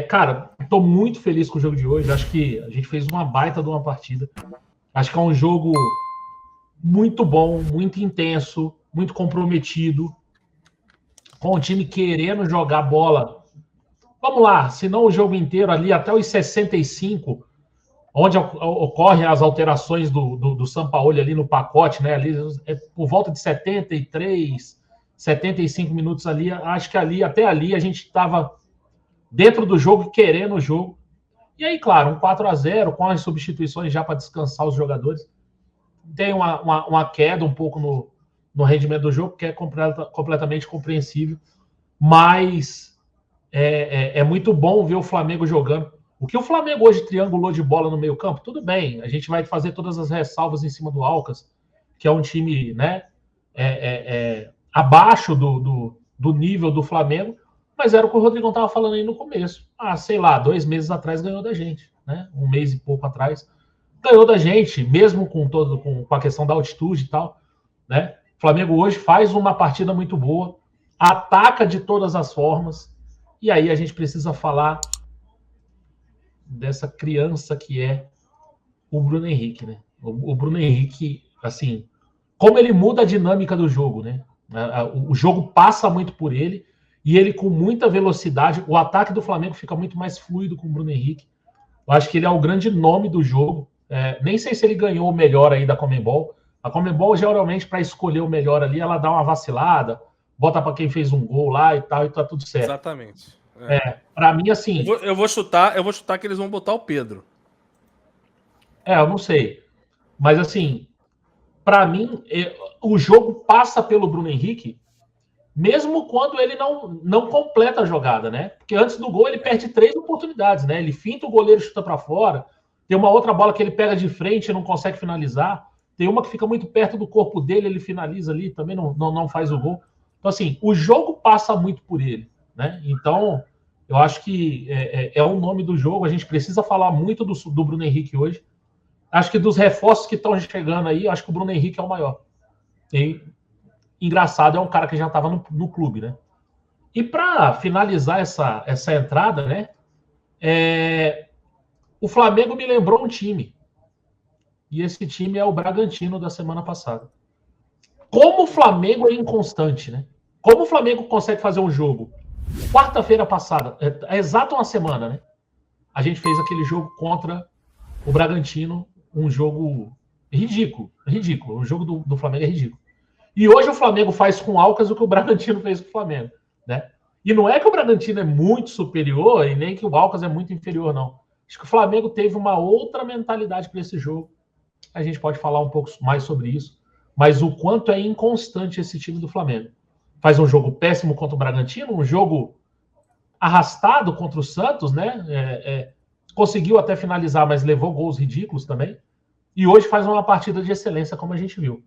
Cara, estou muito feliz com o jogo de hoje. Acho que a gente fez uma baita de uma partida. Acho que é um jogo muito bom, muito intenso, muito comprometido, com o time querendo jogar bola. Vamos lá, se não o jogo inteiro ali, até os 65, onde ocorrem as alterações do Sampaoli ali no pacote, né? Ali, por volta de 73, 75 minutos ali, acho que ali, até ali, a gente estava dentro do jogo, querendo o jogo. E aí, claro, um 4-0 com as substituições já para descansar os jogadores. Tem uma queda um pouco no rendimento do jogo, que é completamente compreensível. Mas é muito bom ver o Flamengo jogando. O que o Flamengo hoje triangulou de bola no meio campo, tudo bem. A gente vai fazer todas as ressalvas em cima do Alcas, que é um time, né, abaixo do nível do Flamengo, mas era o que o Rodrigão estava falando aí no começo. Sei lá, 2 meses atrás ganhou da gente, né? 1 mês e pouco atrás. Ganhou da gente, mesmo com a questão da altitude e tal, né? O Flamengo hoje faz uma partida muito boa, ataca de todas as formas, e aí a gente precisa falar dessa criança que é o Bruno Henrique, né? O Bruno Henrique, assim, como ele muda a dinâmica do jogo, né? O jogo passa muito por ele e ele com muita velocidade. O ataque do Flamengo fica muito mais fluido com o Bruno Henrique. Eu acho que ele é o grande nome do jogo. Nem sei se ele ganhou o melhor aí da Conmebol. A Conmebol, geralmente, para escolher o melhor ali, ela dá uma vacilada, bota para quem fez um gol lá e tal, e tá tudo certo. Exatamente. Para mim, assim. Eu vou chutar que eles vão botar o Pedro. Eu não sei. Mas, assim, para mim, o jogo passa pelo Bruno Henrique, mesmo quando ele não completa a jogada, né? Porque antes do gol ele perde 3 oportunidades, né? Ele finta o goleiro, chuta para fora. Tem uma outra bola que ele pega de frente e não consegue finalizar. Tem uma que fica muito perto do corpo dele, ele finaliza ali, também não faz o gol. Então, assim, o jogo passa muito por ele, né? Então, eu acho que é o nome do jogo. A gente precisa falar muito do Bruno Henrique hoje. Acho que dos reforços que estão chegando aí, acho que o Bruno Henrique é o maior. E, engraçado, é um cara que já estava no clube, né? E para finalizar essa entrada, né? O Flamengo me lembrou um time. E esse time é o Bragantino da semana passada. Como o Flamengo é inconstante, né? Como o Flamengo consegue fazer um jogo? Quarta-feira passada, exato uma semana, né? A gente fez aquele jogo contra o Bragantino, um jogo ridículo, ridículo. O jogo do Flamengo é ridículo. E hoje o Flamengo faz com o Alcas o que o Bragantino fez com o Flamengo, né? E não é que o Bragantino é muito superior e nem que o Alcas é muito inferior, não. Acho que o Flamengo teve uma outra mentalidade para esse jogo. A gente pode falar um pouco mais sobre isso. Mas o quanto é inconstante esse time do Flamengo. Faz um jogo péssimo contra o Bragantino, um jogo arrastado contra o Santos, né? Conseguiu até finalizar, mas levou gols ridículos também. E hoje faz uma partida de excelência, como a gente viu.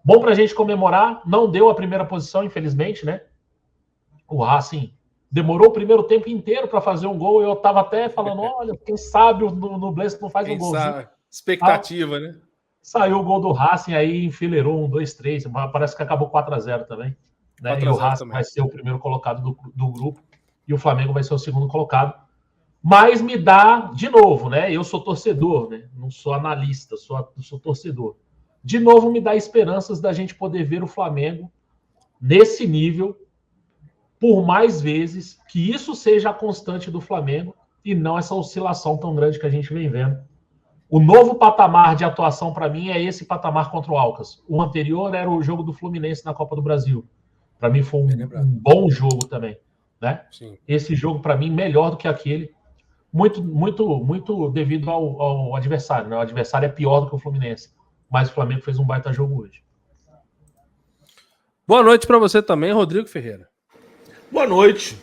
Bom para a gente comemorar. Não deu a primeira posição, infelizmente, né? O Racing demorou o primeiro tempo inteiro para fazer um gol. Eu estava até falando, olha, quem sabe no Blesco não faz um golzinho. Sabe? Expectativa, né? Saiu o gol do Racing, aí enfileirou 1, 2, 3. Parece que acabou 4-0 também. Né? E o Racing também vai ser o primeiro colocado do grupo. E o Flamengo vai ser o segundo colocado. Mas me dá, de novo, né? Eu sou torcedor, né? Não sou analista, sou torcedor. De novo, me dá esperanças da gente poder ver o Flamengo nesse nível por mais vezes, que isso seja a constante do Flamengo e não essa oscilação tão grande que a gente vem vendo. O novo patamar de atuação para mim é esse patamar contra o Alcas. O anterior era o jogo do Fluminense na Copa do Brasil. Para mim foi um bom jogo também, né? Sim. Esse jogo para mim melhor do que aquele, muito devido ao adversário, né? O adversário é pior do que o Fluminense, mas o Flamengo fez um baita jogo hoje. Boa noite para você também, Rodrigo Ferreira. Boa noite,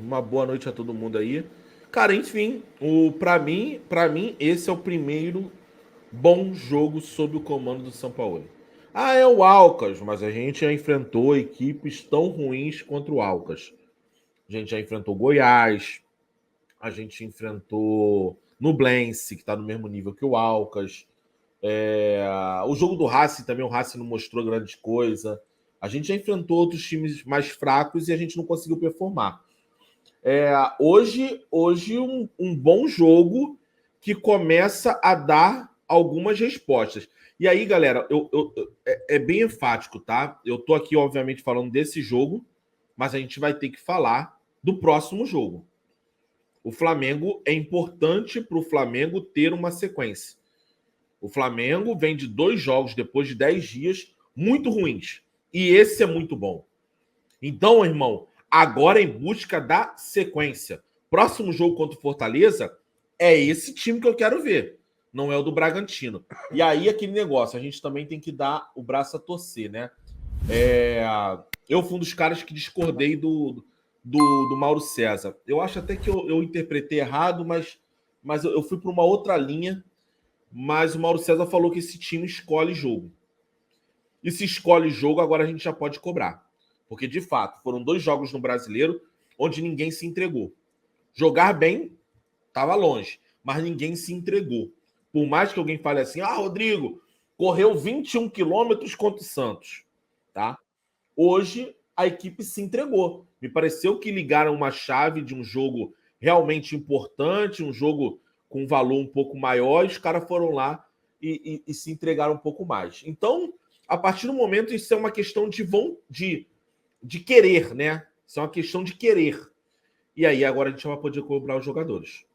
uma boa noite a todo mundo aí. Cara, enfim, para mim, esse é o primeiro bom jogo sob o comando do Sampaoli. É o Alcas, mas a gente já enfrentou equipes tão ruins contra o Alcas. A gente já enfrentou Goiás, a gente enfrentou Nublense, que está no mesmo nível que o Alcas. O jogo do Racing também, o Racing não mostrou grande coisa. A gente já enfrentou outros times mais fracos e a gente não conseguiu performar. Hoje um bom jogo que começa a dar algumas respostas. E aí, galera, é bem enfático, tá? Eu tô aqui, obviamente, falando desse jogo, mas a gente vai ter que falar do próximo jogo. O Flamengo, é importante para o Flamengo ter uma sequência. O Flamengo vem de 2 jogos depois de 10 dias muito ruins. E esse é muito bom. Então, irmão, agora em busca da sequência. Próximo jogo contra o Fortaleza é esse time que eu quero ver. Não é o do Bragantino. E aí, aquele negócio, a gente também tem que dar o braço a torcer, né? Eu fui um dos caras que discordei do Mauro César. Eu acho até que eu interpretei errado, mas eu fui para uma outra linha. Mas o Mauro César falou que esse time escolhe jogo. E se escolhe jogo, agora a gente já pode cobrar. Porque, de fato, foram 2 jogos no Brasileiro onde ninguém se entregou. Jogar bem, estava longe, mas ninguém se entregou. Por mais que alguém fale assim, Rodrigo, correu 21 quilômetros contra o Santos. Tá? Hoje, a equipe se entregou. Me pareceu que ligaram uma chave de um jogo realmente importante, um jogo com um valor um pouco maior, e os caras foram lá e se entregaram um pouco mais. Então, a partir do momento, isso é uma questão de querer, né? Isso é uma questão de querer. E aí, agora a gente vai poder cobrar os jogadores.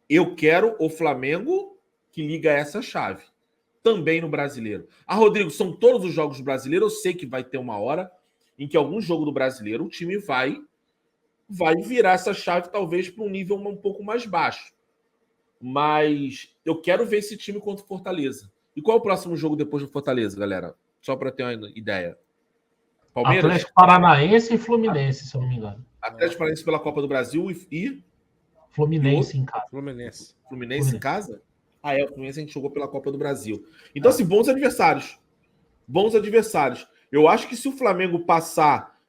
Eu quero o Flamengo que liga essa chave. Também no Brasileiro. Rodrigo, são todos os jogos brasileiros. Eu sei que vai ter uma hora em que algum jogo do Brasileiro o time vai virar essa chave talvez para um nível um pouco mais baixo. Mas eu quero ver esse time contra o Fortaleza. E qual é o próximo jogo depois do Fortaleza, galera? Só para ter uma ideia. Palmeiras? Atlético Paranaense e Fluminense, se eu não me engano. Atlético Paranaense pela Copa do Brasil e Fluminense em casa. Fluminense em casa? O Fluminense a gente jogou pela Copa do Brasil. Então, assim, bons adversários. Bons adversários. Eu acho que se o Flamengo passar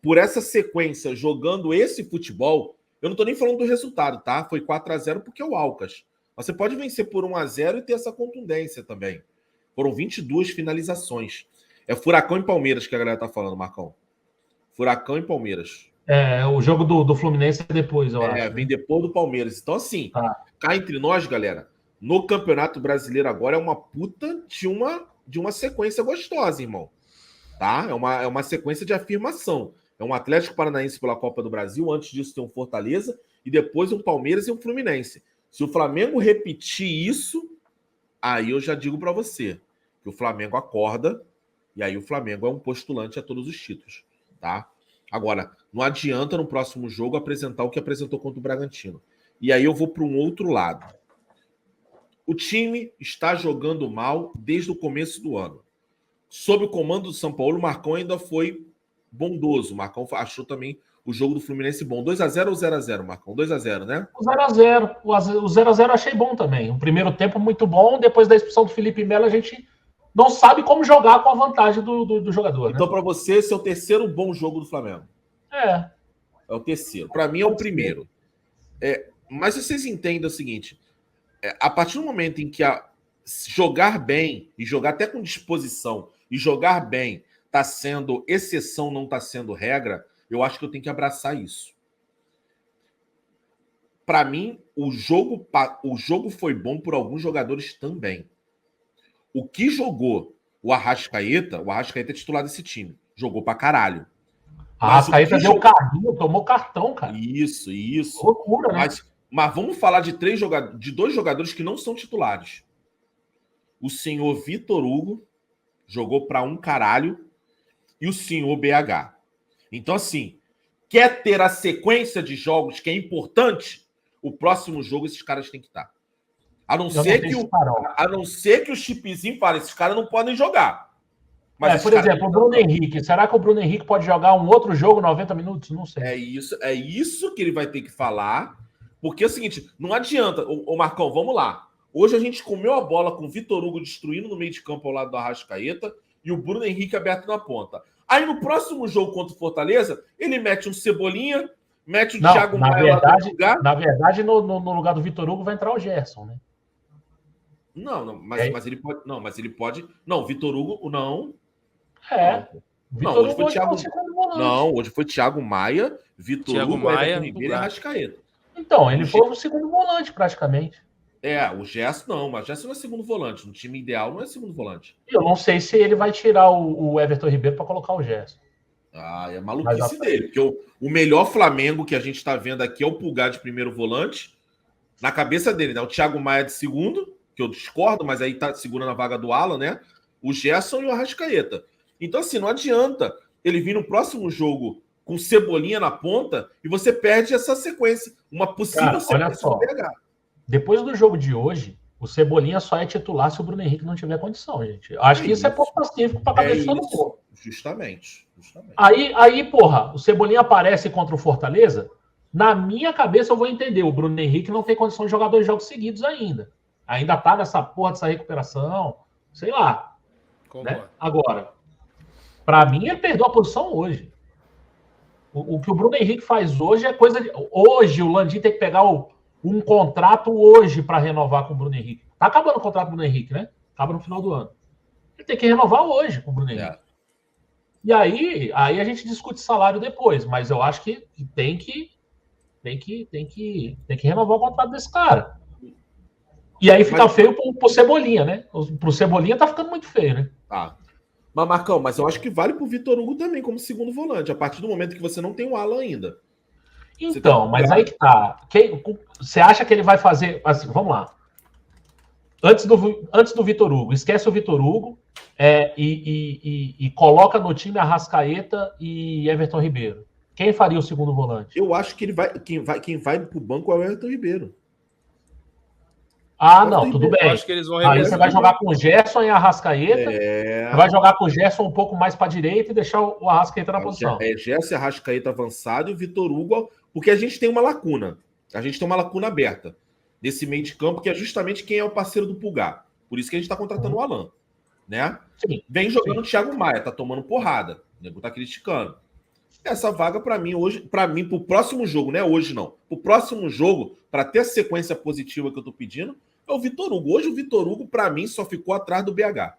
por essa sequência jogando esse futebol, eu não tô nem falando do resultado, tá? Foi 4-0 porque é o Alcas. Você pode vencer por 1-0 e ter essa contundência também. Foram 22 finalizações. É Furacão e Palmeiras que a galera tá falando, Marcão. Furacão e Palmeiras. O jogo do Fluminense é depois, eu acho. Vem depois do Palmeiras. Então, assim, cá entre nós, galera, no Campeonato Brasileiro agora é uma puta de uma sequência gostosa, irmão. Tá? É uma sequência de afirmação. É um Atlético Paranaense pela Copa do Brasil, antes disso tem um Fortaleza, e depois um Palmeiras e um Fluminense. Se o Flamengo repetir isso, aí eu já digo para você que o Flamengo acorda, e aí o Flamengo é um postulante a todos os títulos, tá? Agora, não adianta no próximo jogo apresentar o que apresentou contra o Bragantino. E aí eu vou para um outro lado. O time está jogando mal desde o começo do ano. Sob o comando do São Paulo, o Marcão ainda foi bondoso. O Marcão achou também o jogo do Fluminense bom. 2-0 ou 0-0, Marcão? 2-0, né? O 0-0. O 0-0 eu achei bom também. O primeiro tempo muito bom. Depois da expulsão do Felipe Melo, a gente não sabe como jogar com a vantagem do jogador. Então, para você, esse é o terceiro bom jogo do Flamengo. É o terceiro. Para mim, é o primeiro. Mas vocês entendem o seguinte. A partir do momento em que jogar bem, e jogar até com disposição, e jogar bem está sendo exceção, não está sendo regra, eu acho que eu tenho que abraçar isso. Para mim, o jogo foi bom por alguns jogadores também. O que jogou o Arrascaeta é titular desse time. Jogou pra caralho. A Arrascaeta deu carrinho, tomou cartão, cara. Isso. Loucura, né? Mas vamos falar de 2 jogadores que não são titulares. O senhor Vitor Hugo jogou pra um caralho e o senhor BH. Então, assim, quer ter a sequência de jogos que é importante, o próximo jogo esses caras têm que estar. A não ser que o chipzinho fale, esses caras não podem jogar. Mas por exemplo, o Bruno Henrique. Será que o Bruno Henrique pode jogar um outro jogo 90 minutos? Não sei. É isso que ele vai ter que falar. Porque é o seguinte, não adianta. Ô Marcão, vamos lá. Hoje a gente comeu a bola com o Vitor Hugo destruindo no meio de campo ao lado do Arrascaeta e o Bruno Henrique aberto na ponta. Aí no próximo jogo contra o Fortaleza, ele mete um Cebolinha, mete o Thiago Maia lá no lugar. Na verdade, no lugar do Vitor Hugo vai entrar o Gerson, né? Mas ele pode. Não, mas ele pode. Não, Vitor Hugo, não. Não. Vitor hoje Hugo foi hoje é o Thiago. segundo volante. Não, hoje foi Thiago Maia, Vitor Thiago Hugo, Maia, Everton Ribeiro e Pulgar. Arrascaeta. Então, ele foi o segundo volante, praticamente. O Gerson não, mas o Gerson não é segundo volante. No time ideal não é segundo volante. Eu não sei se ele vai tirar o Everton Ribeiro para colocar o Gerson. É maluquice dele. Porque o melhor Flamengo que a gente tá vendo aqui é o Pulgar de primeiro volante. Na cabeça dele, né? O Thiago Maia de segundo, que eu discordo, mas aí tá segurando a vaga do Alan, né? O Gerson e o Arrascaeta. Então, assim, não adianta ele vir no próximo jogo com Cebolinha na ponta e você perde essa sequência. Uma possível sequência olha só. do BH. Depois do jogo de hoje, o Cebolinha só é titular se o Bruno Henrique não tiver condição, gente. Acho que isso é pouco pacífico para a cabeça do povo. Justamente. Aí, porra, o Cebolinha aparece contra o Fortaleza. Na minha cabeça, eu vou entender. O Bruno Henrique não tem condição de jogar 2 jogos seguidos ainda. Ainda tá nessa porra dessa recuperação. Sei lá. Né? Agora, para mim, ele perdeu a posição hoje. O que o Bruno Henrique faz hoje é coisa de... Hoje, o Landim tem que pegar um contrato hoje para renovar com o Bruno Henrique. Tá acabando o contrato do Bruno Henrique, né? Acaba no final do ano. Ele tem que renovar hoje com o Bruno Henrique. E aí a gente discute salário depois, mas eu acho que tem que renovar o contrato desse cara. E aí fica feio pro Cebolinha, né? Pro Cebolinha tá ficando muito feio, né? Mas, Marcão, eu acho que vale pro Vitor Hugo também como segundo volante, a partir do momento que você não tem o Alan ainda. Então, mas aí que tá. Você acha que ele vai fazer... Assim, vamos lá. Antes do Vitor Hugo, esquece o Vitor Hugo e coloca no time Arrascaeta e Everton Ribeiro. Quem faria o segundo volante? Eu acho que quem vai pro banco é o Everton Ribeiro. Não, tudo bem. Acho que eles vão aí você vai jogar com o Gerson e Arrascaeta. Você vai jogar com o Gerson um pouco mais para direita e deixar o Arrascaeta na posição. Gerson e Arrascaeta avançado e o Vitor Hugo, porque a gente tem uma lacuna. A gente tem uma lacuna aberta desse meio de campo, que é justamente quem é o parceiro do Pulgar. Por isso que a gente está contratando o Alan. Né? Sim, vem jogando o Thiago Maia, tá tomando porrada. O nego tá criticando. Essa vaga, para mim, hoje, pro próximo jogo, não é hoje, não. Pro próximo jogo, para ter a sequência positiva que eu tô pedindo, é o Vitor Hugo. Hoje o Vitor Hugo, para mim, só ficou atrás do BH.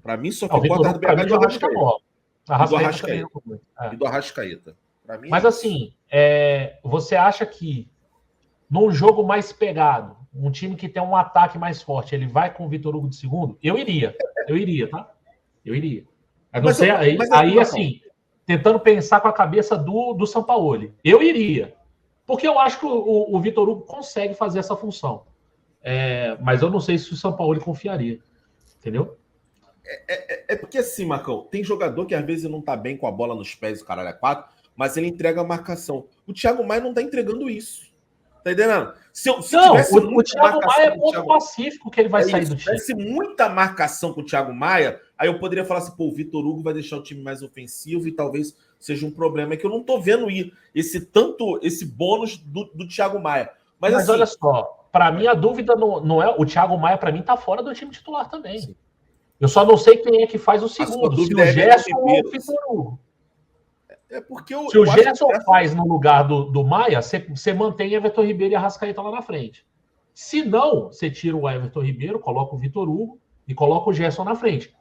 Para mim, só ficou atrás do BH e do Arrascaeta. E do Arrascaeta. Mas assim, você acha que num jogo mais pegado, um time que tem um ataque mais forte, ele vai com o Vitor Hugo de segundo? Eu iria, tá? Eu iria. Mas você, aí assim, tentando pensar com a cabeça do Sampaoli. Eu iria. Porque eu acho que o Vitor Hugo consegue fazer essa função. Mas eu não sei se o Sampaoli confiaria. Entendeu? Porque assim, Marcão, tem jogador que às vezes não tá bem com a bola nos pés, o caralho é 4, mas ele entrega a marcação. O Thiago Maia não tá entregando isso. Tá entendendo? Se o Thiago Maia é ponto pacífico que ele vai sair do time. Se muita marcação com o Thiago Maia, aí eu poderia falar assim, o Vitor Hugo vai deixar o time mais ofensivo e talvez seja um problema. É que eu não tô vendo esse bônus do Thiago Maia. Mas assim, olha só, para mim a dúvida não é... O Thiago Maia, para mim, tá fora do time titular também. Sim. Eu só não sei quem é que faz o segundo, se o Gerson ou o Vitor Hugo. Se o Gerson faz no lugar do Maia, você mantém Everton Ribeiro e Arrascaeta lá na frente. Se não, você tira o Everton Ribeiro, coloca o Vitor Hugo e coloca o Gerson na frente.